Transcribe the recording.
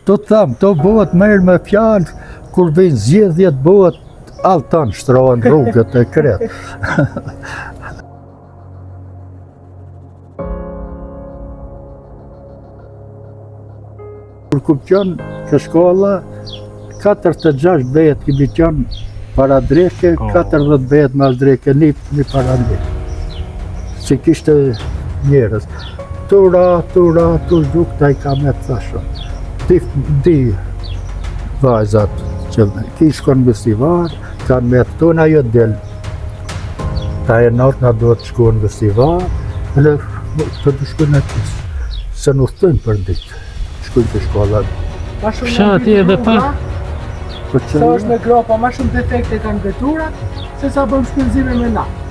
të tham, to bëhet merë me fjalë, kur vjen zgjedhjet bëhet altan shtrohen rrugët e kret. Kur ku qënë ke shkolla, 46 vetë kemi qënë para dreke, 40 vetë mas dreke, një para dreke. Që kishte njerës. Tura, tu zhuk ta i ka me të thashon. Di vajzat që kishkon në festival, kanë me të tona jo del. Ta e natë na duhet të shku në festival, edhe të du shku në tisë. Se në thënë për ditë, shkujnë të shkolla. Fshati edhe pa? Sa është me gropa, ma shumë defekte kanë veturat, se sa bëm shpenzime me natë.